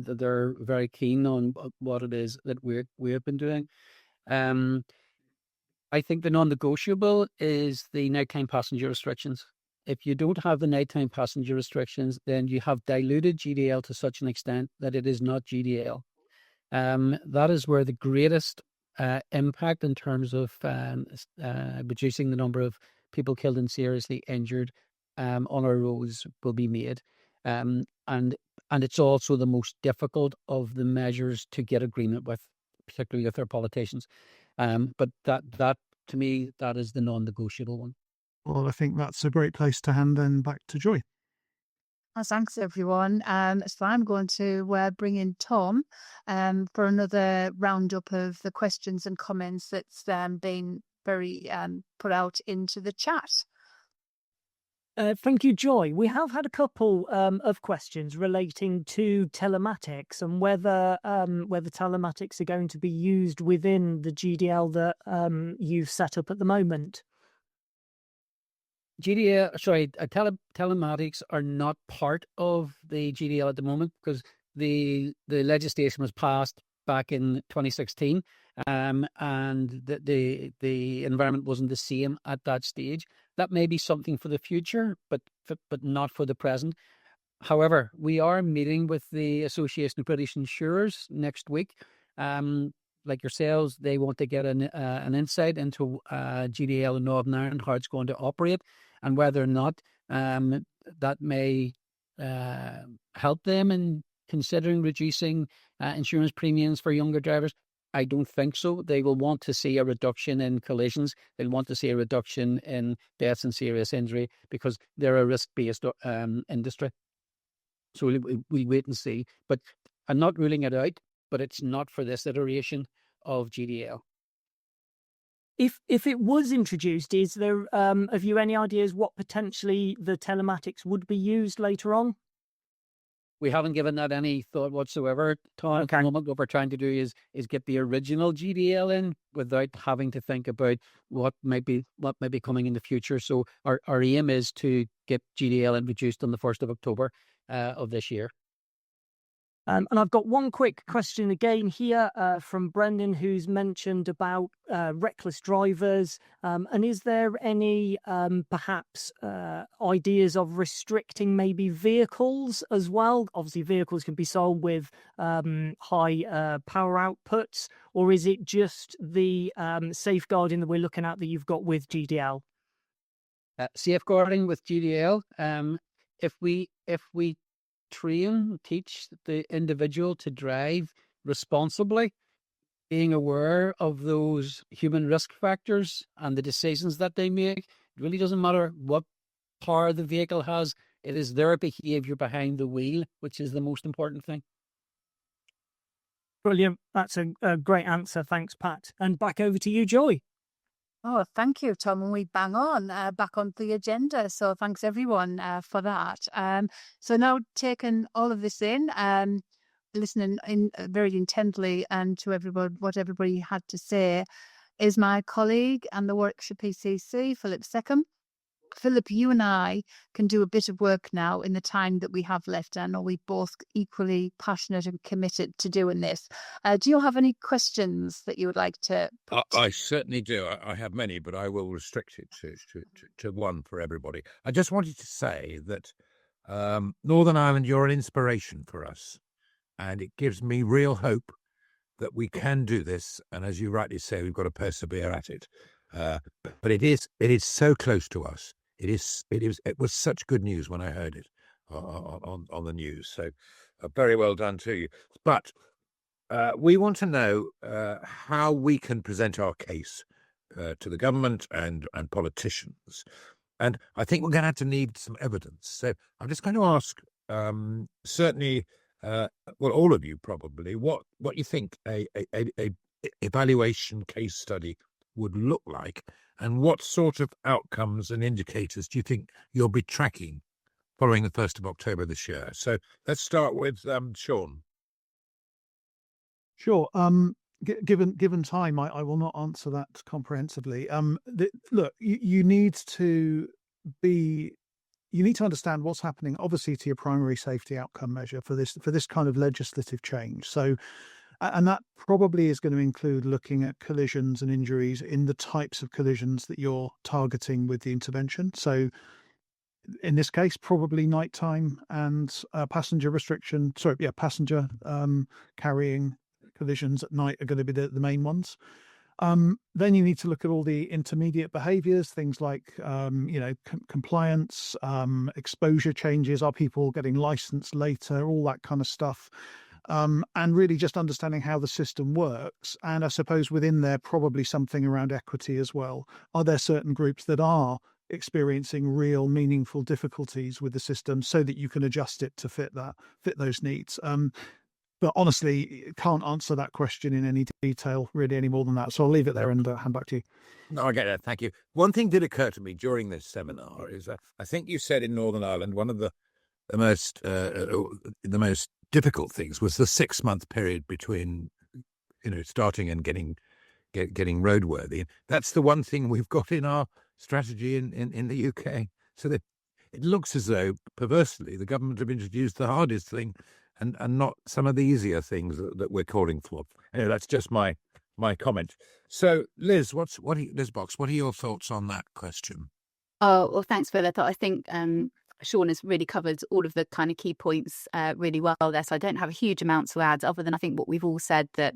they're very keen on what it is that we have been doing. I think the non-negotiable is the nighttime passenger restrictions. If you don't have the nighttime passenger restrictions, then you have diluted GDL to such an extent that it is not GDL. That is where the greatest impact in terms of reducing the number of people killed and seriously injured on our roads will be made. And it's also the most difficult of the measures to get agreement with, particularly with our politicians. But that to me, that is the non-negotiable one. Well, I think that's a great place to hand then back to Joy. Thanks, everyone. So I'm going to bring in Tom for another roundup of the questions and comments that's been very put out into the chat. Thank you, Joy. We have had a couple of questions relating to telematics and whether telematics are going to be used within the GDL that you've set up at the moment. Telematics are not part of the GDL at the moment because the legislation was passed back in 2016, and the environment wasn't the same at that stage. That may be something for the future, but not for the present. However, we are meeting with the Association of British Insurers next week. Like yourselves, they want to get an insight into GDL in Northern Ireland, how it's going to operate, and whether or not that may help them in considering reducing insurance premiums for younger drivers. I don't think so. They will want to see a reduction in collisions. They'll want to see a reduction in deaths and serious injury because they're a risk-based industry. So we'll wait and see. But I'm not ruling it out, but it's not for this iteration of GDL. If it was introduced, is there have you any ideas what potentially the telematics would be used later on? We haven't given that any thought whatsoever, Tom. Okay. At the moment, what we're trying to do is get the original GDL in without having to think about what might be coming in the future. So our aim is to get GDL introduced on the 1st of October of this year. And I've got one quick question again here from Brendan, who's mentioned about reckless drivers. And is there any perhaps ideas of restricting maybe vehicles as well? Obviously, vehicles can be sold with high power outputs, or is it just the safeguarding that we're looking at that you've got with GDL? Safeguarding with GDL. If we teach the individual to drive responsibly, being aware of those human risk factors and the decisions that they make. It really doesn't matter what power the vehicle has. It is their behavior behind the wheel, which is the most important thing. Brilliant. That's a great answer. Thanks, Pat. And back over to you, Joy. Oh, thank you, Tom. And we bang on back on the agenda. So thanks everyone for that. So now taking all of this in, listening in very intently and to everyone, what everybody had to say, is my colleague and the Warwickshire PCC, Philip Seccombe. Philip, you and I can do a bit of work now in the time that we have left. I know we're both equally passionate and committed to doing this. Do you have any questions that you would like to put? I certainly do. I have many, but I will restrict it to one for everybody. I just wanted to say that Northern Ireland, you're an inspiration for us, and it gives me real hope that we can do this. And as you rightly say, we've got to persevere at it. But it is so close to us. It was such good news when I heard it. on the news. So very well done to you. But we want to know how we can present our case to the government and politicians. And I think we're going to have to need some evidence. So I'm just going to ask, certainly, all of you probably, what you think a evaluation case study would look like, and what sort of outcomes and indicators do you think you'll be tracking following the 1st of October this year? So let's start with Sean. Sure. Given time, I will not answer that comprehensively. Look, you need to understand what's happening, obviously, to your primary safety outcome measure for this kind of legislative change. So, and that probably is going to include looking at collisions and injuries in the types of collisions that you're targeting with the intervention. So, in this case, probably nighttime and passenger carrying collisions at night are going to be the main ones. Then you need to look at all the intermediate behaviours, things like compliance, exposure changes. Are people getting licensed later? All that kind of stuff. And really just understanding how the system works. And I suppose within there, probably something around equity as well. Are there certain groups that are experiencing real meaningful difficulties with the system so that you can adjust it to fit those needs? But honestly, can't answer that question in any detail really any more than that. So I'll leave it there and hand back to you. No, I get that. Thank you. One thing did occur to me during this seminar is that I think you said in Northern Ireland one of the most difficult things was the 6-month period between starting and getting roadworthy. That's the one thing we've got in our strategy in the UK. So that it looks as though perversely the government have introduced the hardest thing and not some of the easier things that we're calling for. Anyway, that's just my comment. So Liz, Liz Box, what are your thoughts on that question? Oh, well, thanks, Phil. I think Sean has really covered all of the kind of key points really well there. So I don't have a huge amount to add other than I think what we've all said, that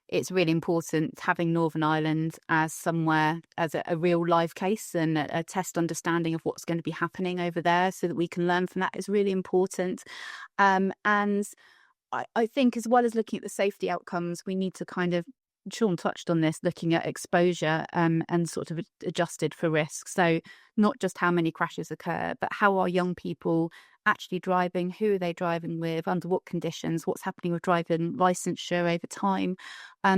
it's really important having Northern Ireland as somewhere, as a real live case and a test understanding of what's going to be happening over there so that we can learn from that is really important. And I think as well as looking at the safety outcomes, we need to kind of, Sean touched on this, looking at exposure and sort of adjusted for risk. So not just how many crashes occur, but how are young people actually driving, who are they driving with, under what conditions, what's happening with driving licensure over time,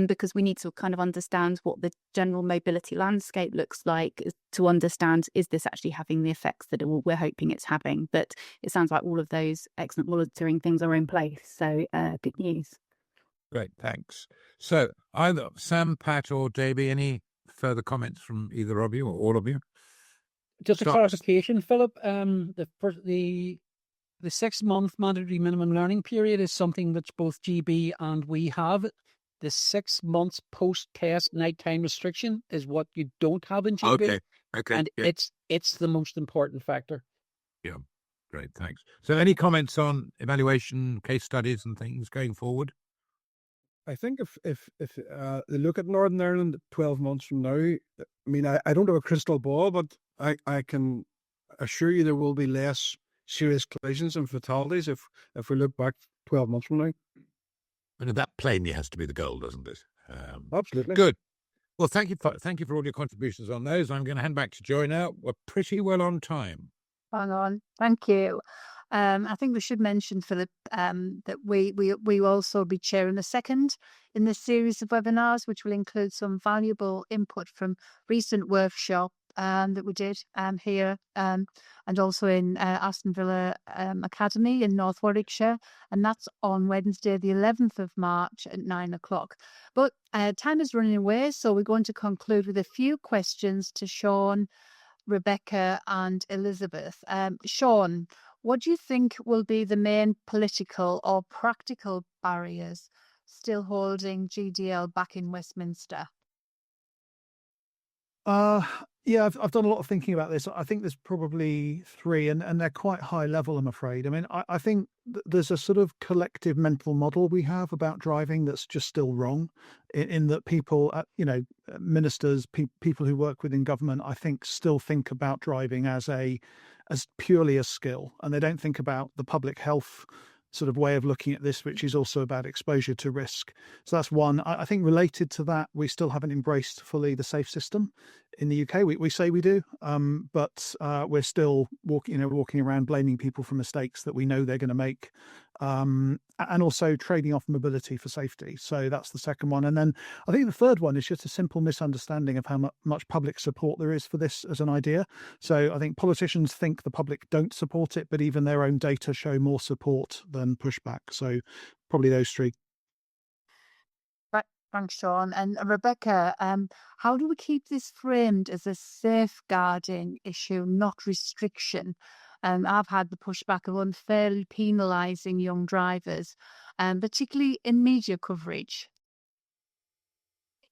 because we need to kind of understand what the general mobility landscape looks like to understand, is this actually having the effects that we're hoping it's having. But it sounds like all of those excellent monitoring things are in place, so good news. Great, thanks. So either Sam, Pat or Davey, any further comments from either of you or all of you? Just a clarification, Philip, the 6-month mandatory minimum learning period is something that's both GB and we have. The 6 months post-test nighttime restriction is what you don't have in GB. Okay. And yeah. it's the most important factor. Yeah, great, thanks. So any comments on evaluation, case studies and things going forward? I think if they look at Northern Ireland 12 months from now, I mean, I don't have a crystal ball, but I can assure you there will be less serious collisions and fatalities if we look back 12 months from now. And that plainly has to be the goal, doesn't it? Absolutely. Good. Well, thank you for all your contributions on those. I'm going to hand back to Joy now. We're pretty well on time. Hang on. Thank you. I think we should mention, Philip, that we will also be chairing the second in this series of webinars, which will include some valuable input from recent workshop that we did here and also in Aston Villa Academy in North Warwickshire, and that's on Wednesday the 11th of March at 9 o'clock. But time is running away, so we're going to conclude with a few questions to Sean, Rebecca and Elizabeth. Sean, what do you think will be the main political or practical barriers still holding GDL back in Westminster? Yeah, I've done a lot of thinking about this. I think there's probably 3, and they're quite high level, I'm afraid. I mean, I think there's a sort of collective mental model we have about driving that's just still wrong, in that people, ministers, people who work within government, I think still think about driving as a as purely a skill, and they don't think about the public health sort of way of looking at this, which is also about exposure to risk. So that's one. I think related to that, we still haven't embraced fully the safe system in the UK. We say we do, but we're still walking around blaming people for mistakes that we know they're going to make, and also trading off mobility for safety. So that's the second one. And then I think the third one is just a simple misunderstanding of how much public support there is for this as an idea. So I think politicians think the public don't support it, but even their own data show more support than pushback. So probably those three. Thanks, Sean. And Rebecca, how do we keep this framed as a safeguarding issue, not restriction? I've had the pushback of unfairly penalising young drivers, particularly in media coverage.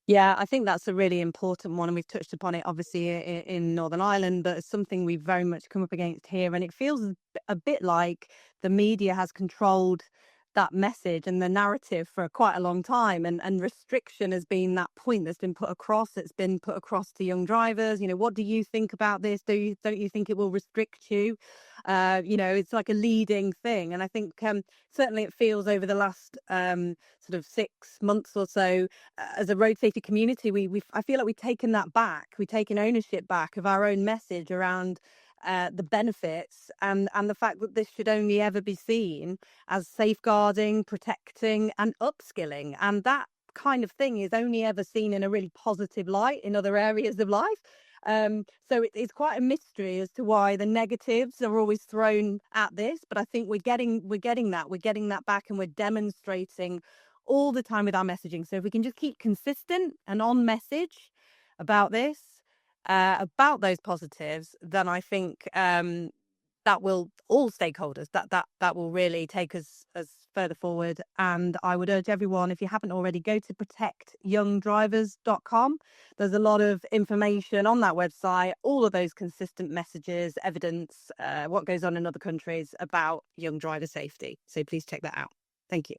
Yeah, I think that's a really important one, and we've touched upon it obviously in Northern Ireland, but it's something we've very much come up against here. And it feels a bit like the media has controlled that message and the narrative for quite a long time, and restriction has been that point that's been put across. It's been put across to young drivers. What do you think about this? Don't you think it will restrict you? It's like a leading thing, and I think certainly it feels over the last sort of 6 months or so, as a road safety community, I feel like we've taken that back. We've taken ownership back of our own message around the benefits and the fact that this should only ever be seen as safeguarding, protecting and upskilling. And that kind of thing is only ever seen in a really positive light in other areas of life. So it's quite a mystery as to why the negatives are always thrown at this. But I think we're getting that back, and we're demonstrating all the time with our messaging. So if we can just keep consistent and on message about this, about those positives, then I think that will all stakeholders that will really take us further forward. And I would urge everyone, if you haven't already, go to protectyoungdrivers.com. There's a lot of information on that website, all of those consistent messages, evidence, what goes on in other countries about young driver safety. So please check that out. Thank you.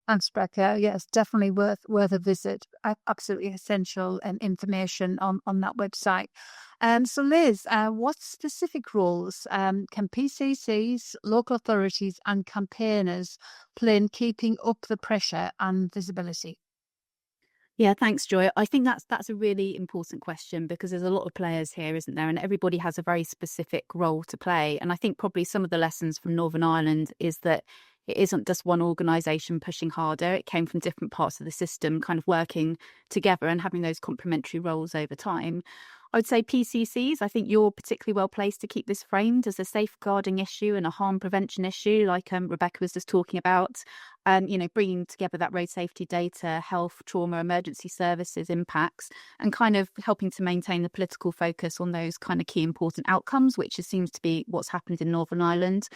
Thanks, Rebecca. Yes, definitely worth a visit. Absolutely essential information on that website. So Liz, what specific roles can PCCs, local authorities and campaigners play in keeping up the pressure and visibility? Yeah, thanks, Joy. I think that's a really important question, because there's a lot of players here, isn't there? And everybody has a very specific role to play. And I think probably some of the lessons from Northern Ireland is that it isn't just one organisation pushing harder. It came from different parts of the system kind of working together and having those complementary roles over time. I would say PCCs, I think you're particularly well placed to keep this framed as a safeguarding issue and a harm prevention issue, like Rebecca was just talking about. Bringing together that road safety data, health, trauma, emergency services impacts, and kind of helping to maintain the political focus on those kind of key important outcomes, which seems to be what's happened in Northern Ireland.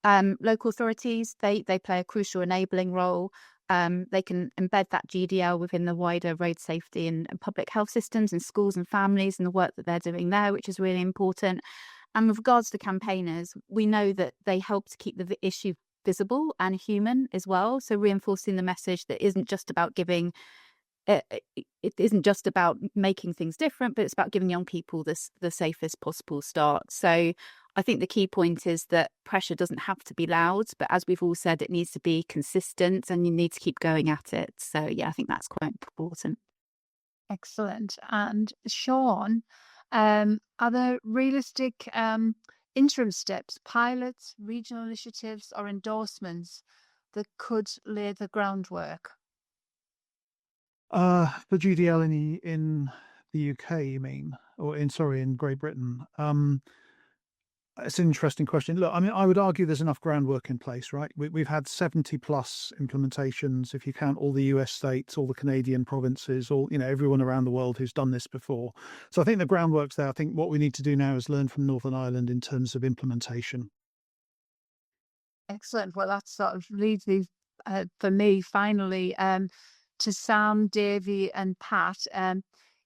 Local authorities, they play a crucial enabling role. They can embed that GDL within the wider road safety and public health systems and schools and families and the work that they're doing there, which is really important. And with regards to campaigners, we know that they help to keep the issue visible and human as well. So reinforcing the message that isn't just about giving, it isn't just about making things different, but it's about giving young people the safest possible start. So I think the key point is that pressure doesn't have to be loud, but as we've all said, it needs to be consistent and you need to keep going at it. So yeah, I think that's quite important. Excellent. And Sean, are there realistic interim steps, pilots, regional initiatives or endorsements that could lay the groundwork? The GDL in the UK, you mean, or in Great Britain? It's an interesting question. Look, I mean, I would argue there's enough groundwork in place, right? We've had 70 plus implementations, if you count all the US states, all the Canadian provinces, everyone around the world who's done this before. So I think the groundwork's there. I think what we need to do now is learn from Northern Ireland in terms of implementation. Excellent. Well, that sort of leads me, for me, finally, to Sam, Davy and Pat.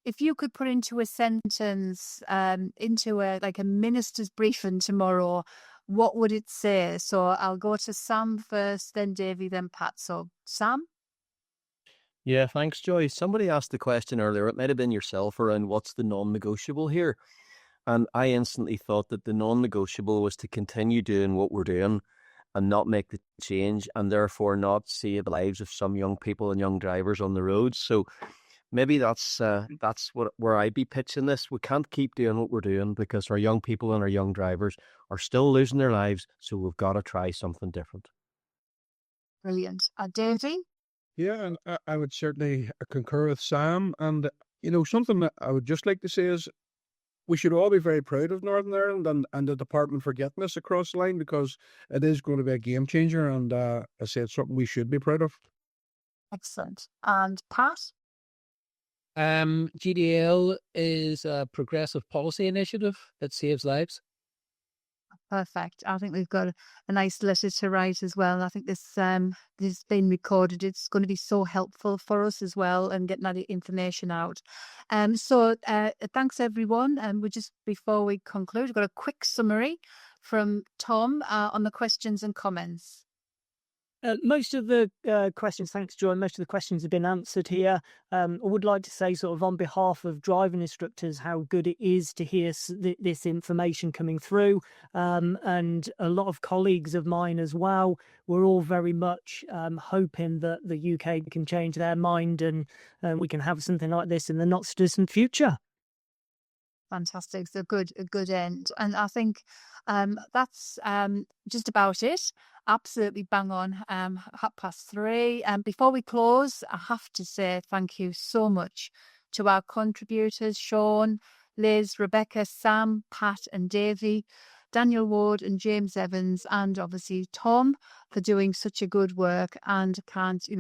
If you could put into a sentence, into a minister's briefing tomorrow, what would it say? So I'll go to Sam first, then Davy, then Pat. So Sam? Yeah, thanks, Joy. Somebody asked the question earlier, it might have been yourself, around what's the non-negotiable here. And I instantly thought that the non-negotiable was to continue doing what we're doing and not make the change, and therefore not save the lives of some young people and young drivers on the roads. So maybe that's where I'd be pitching this. We can't keep doing what we're doing because our young people and our young drivers are still losing their lives. So we've got to try something different. Brilliant. Davey? Yeah, and I would certainly concur with Sam. And, something that I would just like to say is we should all be very proud of Northern Ireland and the department for getting this across the line, because it is going to be a game changer. And I say it's something we should be proud of. Excellent. And Pat? GDL is a progressive policy initiative that saves lives. Perfect. I think we've got a nice letter to write as well. I think this has been recorded. It's going to be so helpful for us as well, and getting that information out. So thanks everyone. And before we conclude, we've got a quick summary from Tom on the questions and comments. Most of the questions, thanks, Joy, most of the questions have been answered here. I would like to say, sort of on behalf of driving instructors, how good it is to hear this information coming through. And a lot of colleagues of mine as well, we're all very much hoping that the UK can change their mind and we can have something like this in the not so distant future. Fantastic. So a good end. And I think that's just about it. Absolutely bang on. 3:30. And before we close, I have to say thank you so much to our contributors, Sean, Liz, Rebecca, Sam, Pat and Davey, Daniel Ward and James Evans, and obviously Tom, for doing such a good work. And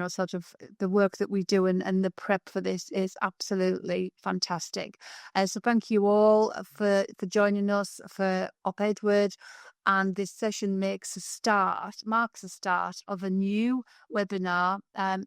sort of the work that we do and the prep for this is absolutely fantastic. So thank you all for joining us, for Edward. And this session marks a start of a new webinar.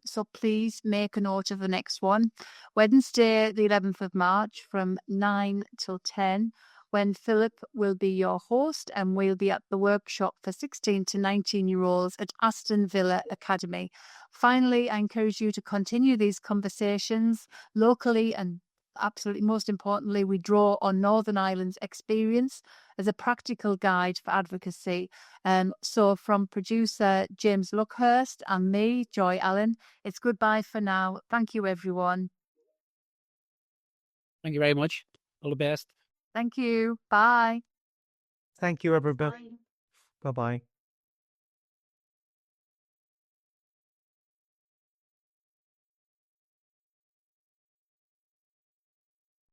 So please make a note of the next one. Wednesday, the 11th of March from 9 till 10, when Philip will be your host, and we'll be at the workshop for 16 to 19-year-olds at Aston Villa Academy. Finally, I encourage you to continue these conversations locally, and absolutely most importantly, we draw on Northern Ireland's experience as a practical guide for advocacy. So from producer James Luckhurst and me, Joy Allen, it's goodbye for now. Thank you, everyone. Thank you very much. All the best. Thank you. Bye. Thank you, everybody. Bye-bye.